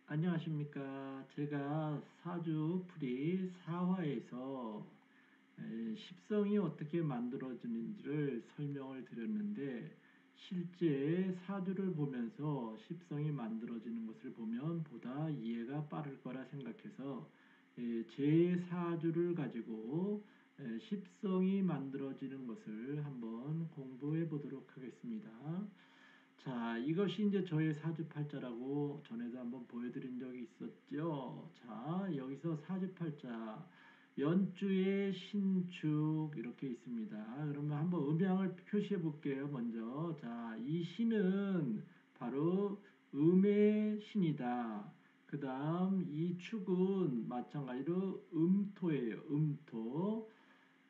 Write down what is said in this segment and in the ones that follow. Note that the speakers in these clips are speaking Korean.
안녕하십니까. 제가 사주풀이 사화에서 십성이 어떻게 만들어지는지를 설명을 드렸는데, 실제 사주를 보면서 십성이 만들어지는 것을 보면 보다 이해가 빠를 거라 생각해서 제 사주를 가지고 십성이 만들어지는 것을 한번 공부해 보도록 하겠습니다. 자, 이것이 이제 저의 사주팔자라고 전에도 한번 보여드린 적이 있었죠. 자, 여기서 사주팔자, 연주의 신축 이렇게 있습니다. 그러면 한번 음양을 표시해 볼게요. 먼저, 자, 이 신은 바로 음의 신이다. 그 다음 이 축은 마찬가지로 음토예요. 음토.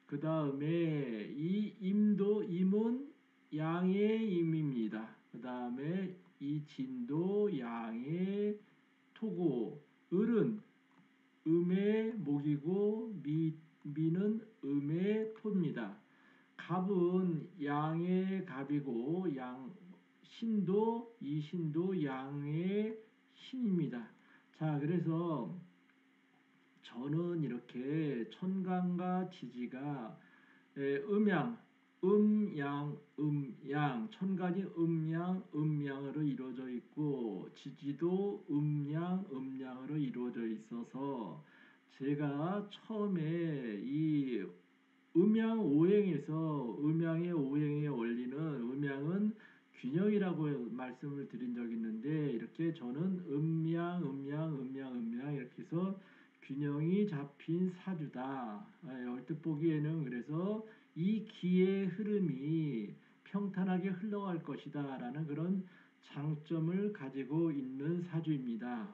그 다음에 이 임도, 임은 양의 임입니다. 그 다음에 이 진도 양의 토고, 을은 음의 목이고 미는 음의 토입니다. 갑은 양의 갑이고 신도 이 신도 양의 신입니다. 자, 그래서 저는 이렇게 천간과 지지가 음양, 천간이 음양으로 이루어져 있고, 지지도 음양으로 이루어져 있어서, 제가 처음에 이 음양 오행에서 음양의 오행의 원리는 음양은 균형이라고 말씀을 드린 적이 있는데, 이렇게 저는 음양 이렇게 해서 균형이 잡힌 사주다. 얼뜻 보기에는 그래서 이 기의 흐름이 평탄하게 흘러갈 것이다 라는 그런 장점을 가지고 있는 사주입니다.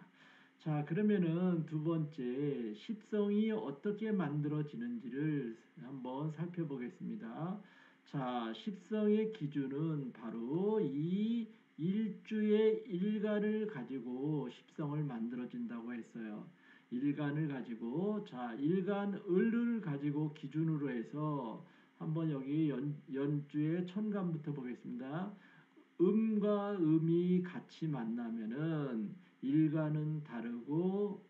자, 그러면은 두 번째, 십성이 어떻게 만들어지는지를 한번 살펴보겠습니다. 자, 십성의 기준은 바로 이 일주의 일간을 가지고 십성을 만들어진다고 했어요. 일간을 가지고, 자, 일간을을 가지고 기준으로 해서 한번 여기 연주의 천간부터 보겠습니다. 음과 음이 같이 만나면은 일간은 다르고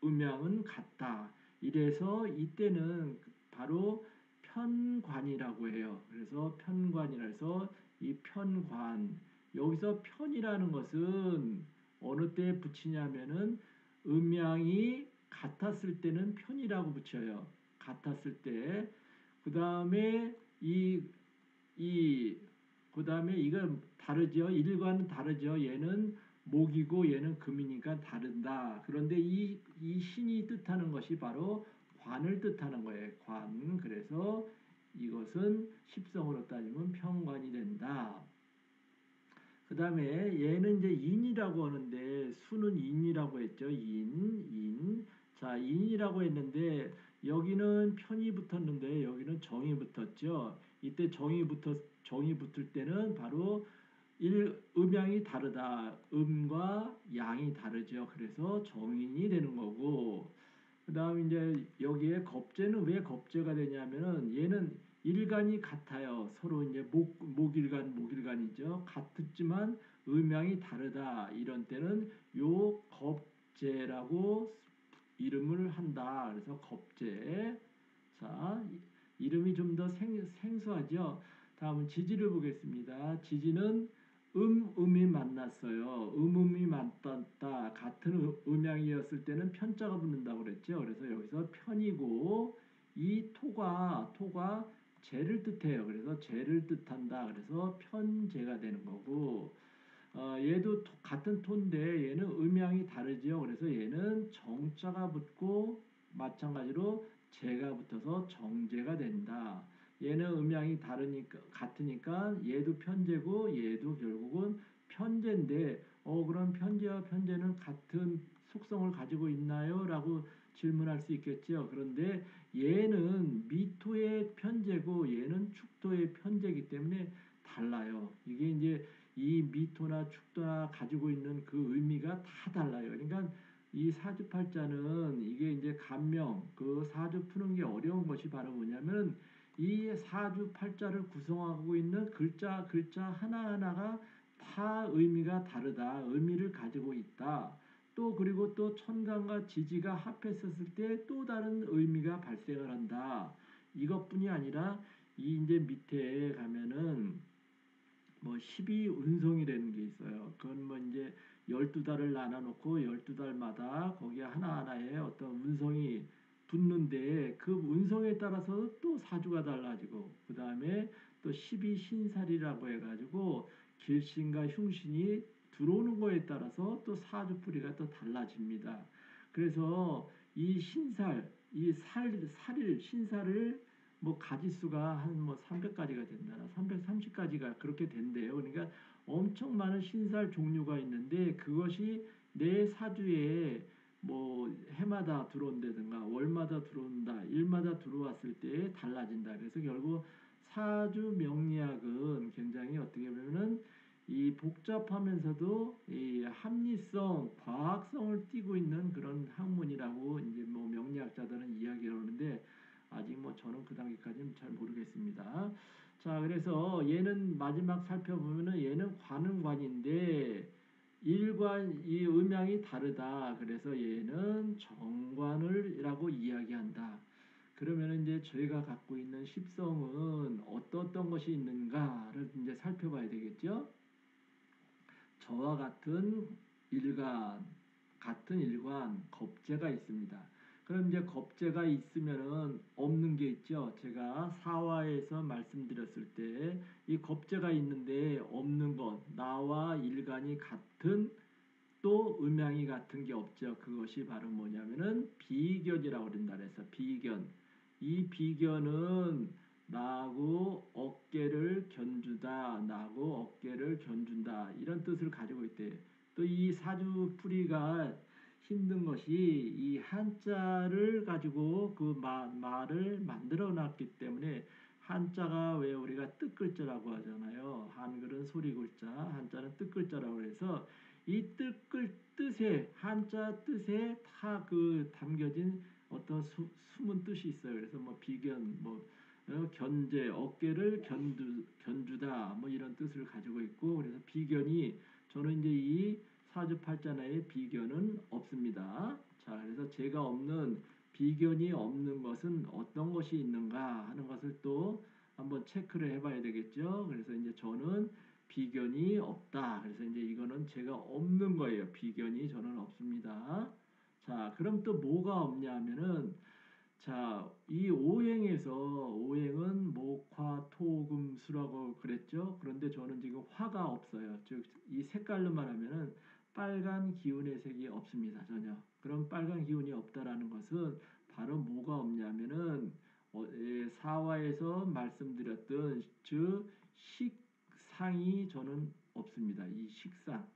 음양은 같다. 이래서 이때는 바로 편관이라고 해요. 그래서 편관이라서 이 편관, 여기서 편이라는 것은 어느 때 붙이냐면은 음양이 같았을 때는 편이라고 붙여요. 같았을 때. 그 다음에 이, 그 다음에 이건 다르죠. 일과는 다르죠. 얘는 목이고 얘는 금이니까 다른다. 그런데 이 신이 뜻하는 것이 바로 관을 뜻하는 거예요. 관. 그래서 이것은 십성으로 따지면 편관이 된다. 그 다음에 얘는 이제 인이라고 하는데 수는 인이라고 했죠. 인. 자, 인이라고 했는데 여기는 편이 붙었는데 여기는 정이 붙었죠. 이때 정이 붙을 때는 바로 음양이 다르다. 음과 양이 다르죠. 그래서 정인이 되는 거고. 그 다음 이제 여기에 겁재는 왜 겁재가 되냐면은 얘는 일간이 같아요. 서로 이제 목일간이죠. 같지만 음양이 다르다. 이런 때는 요 겁재라고 이름을 한다. 그래서 겁재. 자, 이름이 좀 더 생소하죠. 다음은 지지를 보겠습니다. 지지는 음이 만났어요. 음이 맞닿다. 같은 음양이었을 때는 편자가 붙는다고 그랬죠. 그래서 여기서 편이고 이 토가 재를 뜻해요. 그래서 재를 뜻한다. 그래서 편재가 되는 거고 얘도 같은 토인데 얘는 음양이 다르죠. 그래서 얘는 정자가 붙고 마찬가지로 재가 붙어서 정재가 된다. 얘는 음양이 다르니까 같으니까 얘도 편재고 얘도 결국은 편재인데 그럼 편재와 편재는 같은 속성을 가지고 있나요? 라고 질문할 수 있겠죠. 그런데 얘는 미토의 편재고 얘는 축토의 편재이기 때문에 달라요. 이게 이제 이 미토나 축도나 가지고 있는 그 의미가 다 달라요. 그러니까 이 사주팔자는 이게 이제 감명, 그 사주 푸는 게 어려운 것이 바로 뭐냐면 이 사주팔자를 구성하고 있는 글자 하나하나가 다 의미가 다르다. 의미를 가지고 있다. 또 그리고 또 천간과 지지가 합했었을 때 또 다른 의미가 발생을 한다. 이것뿐이 아니라 이 이제 밑에 가면은 뭐 12운성이라는 게 있어요. 그건 뭐 이제 12달을 나눠 놓고 12달마다 거기에 하나하나에 어떤 운성이 붙는데 그 운성에 따라서 또 사주가 달라지고 그다음에 또 12신살이라고 해 가지고 길신과 흉신이 들어오는 거에 따라서 또 사주풀이가 또 달라집니다. 그래서 이 신살, 이 살일 신살을 뭐 가지수가 한 뭐 300가지가 된다나 330가지가 그렇게 된대요. 그러니까 엄청 많은 신살 종류가 있는데 그것이 내 사주에 뭐 해마다 들어온다든가 월마다 들어온다, 일마다 들어왔을 때 달라진다. 그래서 결국 사주 명리학은 굉장히 어떻게 보면은 이 복잡하면서도 이 합리성, 과학성을 띠고 있는 그런 학문이라고 이제 뭐 명리학자들은 이야기를 하는데 아직 뭐 저는 그 단계까지는 잘 모르겠습니다. 자, 그래서 얘는 마지막 살펴보면은 얘는 관은관인데 일관 이 음양이 다르다. 그래서 얘는 정관을이라고 이야기한다. 그러면 이제 저희가 갖고 있는 십성은 어떤 것이 있는가를 이제 살펴봐야 되겠죠. 저와 같은 일관 겁재가 있습니다. 그럼 이제 겁재가 있으면은 없는 게 있죠. 제가 사화에서 말씀드렸을 때 이 겁재가 있는데 없는 것, 나와 일간이 같은 또 음양이 같은 게 없죠. 그것이 바로 뭐냐면은 비견이라고 그런다 그래서 비견. 이 비견은 나하고 어깨를 견주다, 나하고 어깨를 견준다 이런 뜻을 가지고 있대. 또 이 사주풀이가 힘든 것이 이 한자를 가지고 그 말을 만들어 놨기 때문에 한자가 왜 우리가 뜻글자라고 하잖아요. 한글은 소리글자, 한자는 뜻글자라고 해서 이 뜻에 한자 뜻에 다 그 담겨진 어떤 숨은 뜻이 있어요. 그래서 뭐 비견 뭐 견제 어깨를 견주다 뭐 이런 뜻을 가지고 있고 그래서 비견이 저는 이제 이 사주팔자나의 비견은 없습니다. 자, 그래서 제가 없는 비견이 없는 것은 어떤 것이 있는가 하는 것을 또 한번 체크를 해봐야 되겠죠. 그래서 이제 저는 비견이 없다. 그래서 이제 이거는 제가 없는 거예요. 비견이 저는 없습니다. 자, 그럼 또 뭐가 없냐 하면은 자, 이 오행은 목화, 토, 금, 수라고 그랬죠. 그런데 저는 지금 화가 없어요. 즉, 이 색깔로 말하면은 빨간 기운의 색이 없습니다. 전혀. 그럼 빨간 기운이 없다라는 것은 바로 뭐가 없냐면은 사화에서 말씀드렸던 즉 식상이 저는 없습니다. 이 식상.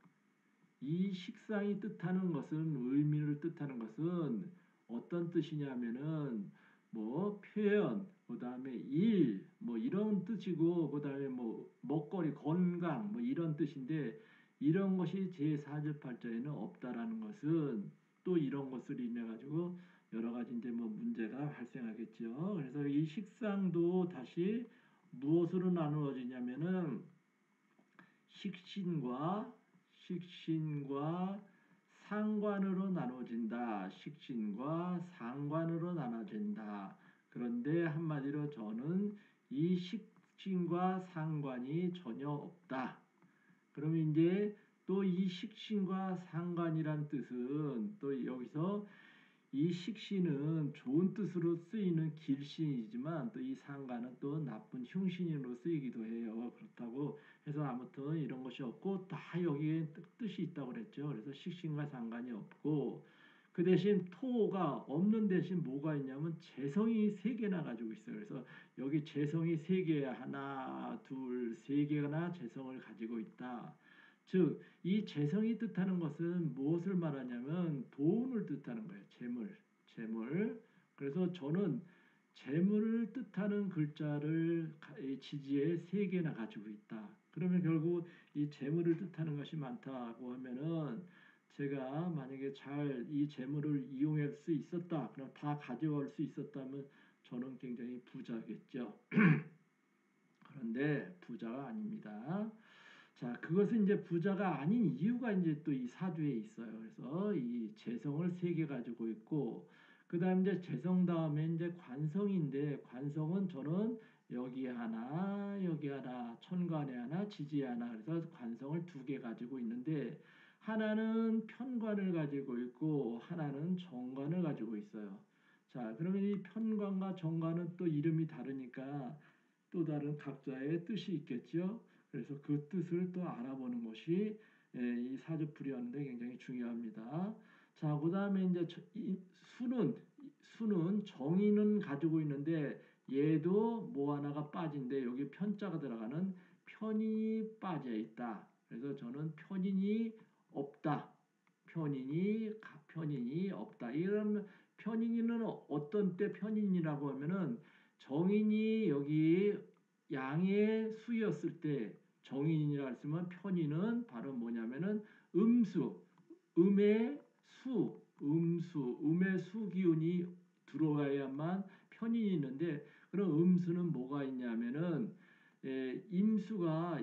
이 식상이 뜻하는 것은 의미를 뜻하는 것은 어떤 뜻이냐면은 뭐 표현, 그다음에 일, 뭐 이런 뜻이고 그다음에 뭐 먹거리, 건강 뭐 이런 뜻인데 이런 것이 제 사주팔자에는 없다라는 것은 또 이런 것을 인해 가지고 여러 가지 이제 뭐 문제가 발생하겠죠. 그래서 이 식상도 다시 무엇으로 나누어지냐면은 식신과 식신과 상관으로 나눠진다. 식신과 상관으로 나눠진다. 그런데 한마디로 저는 이 식신과 상관이 전혀 없다. 그러면 이제 또 이 식신과 상관이란 뜻은 또 여기서 이 식신은 좋은 뜻으로 쓰이는 길신이지만 또 이 상관은 또 나쁜 흉신으로 쓰이기도 해요. 그렇다고 해서 아무튼 이런 것이 없고 다 여기에 뜻이 있다고 그랬죠. 그래서 식신과 상관이 없고 그 대신 토가 없는 대신 뭐가 있냐면 재성이 세 개나 가지고 있어요. 그래서 여기 재성이 세 개, 하나, 둘, 세 개나 재성을 가지고 있다. 즉, 이 재성이 뜻하는 것은 무엇을 말하냐면 돈을 뜻하는 거예요. 재물, 재물. 그래서 저는 재물을 뜻하는 글자를 지지에 세 개나 가지고 있다. 그러면 결국 이 재물을 뜻하는 것이 많다고 하면은 제가 만약에 잘 이 재물을 이용할 수 있었다. 그럼 다 가져올 수 있었다면 저는 굉장히 부자겠죠. 그런데 부자가 아닙니다. 자, 그것은 이제 부자가 아닌 이유가 이제 또 이 사주에 있어요. 그래서 이 재성을 세 개 가지고 있고, 그 다음 이제 재성 다음에 이제 관성인데, 관성은 저는 여기 하나, 천간에 하나, 지지에 하나, 그래서 관성을 두 개 가지고 있는데, 하나는 편관을 가지고 있고, 하나는 정관을 가지고 있어요. 자, 그러면 이 편관과 정관은 또 이름이 다르니까 또 다른 각자의 뜻이 있겠죠. 그래서 그 뜻을 또 알아보는 것이 이 사주풀이하는데 굉장히 중요합니다. 자, 그다음에 이제 수는 정의는 가지고 있는데 얘도 뭐 하나가 빠진데 여기 편자가 들어가는 편인이 빠져 있다. 그래서 저는 편인이 없다. 편인이 없다. 이런 편인이는 어떤 때 편인이라고 하면은 정인이 여기 양의 수였을 때 정인이라 했으면 편인은 바로 뭐냐면은 음수, 음의 음의 수 기운이 들어와야만 편인이 있는데 그럼 음수는 뭐가 있냐면은 임수가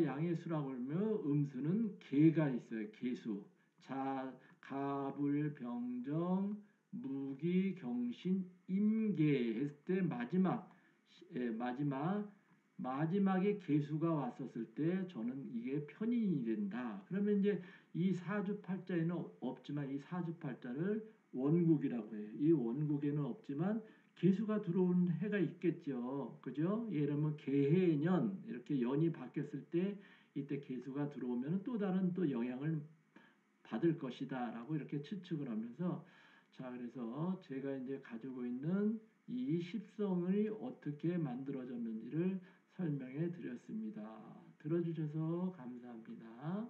양의 수라고 그러면 음수는 개가 있어요. 개수. 자, 갑을 병정 무기 경신 임계 했을 때 마지막에 개수가 왔었을 때 저는 이게 편인이 된다. 그러면 이제 이 사주팔자에는 없지만 이 사주팔자를 원국이라고 해요. 이 원국에는 없지만 개수가 들어온 해가 있겠죠. 그죠? 예를 들면 개해년 이렇게 연이 바뀌었을 때 이때 개수가 들어오면 또 다른 또 영향을 받을 것이다라고 이렇게 추측을 하면서 자, 그래서 제가 이제 가지고 있는 이 십성이 어떻게 만들어졌는지를 설명해 드렸습니다. 들어주셔서 감사합니다.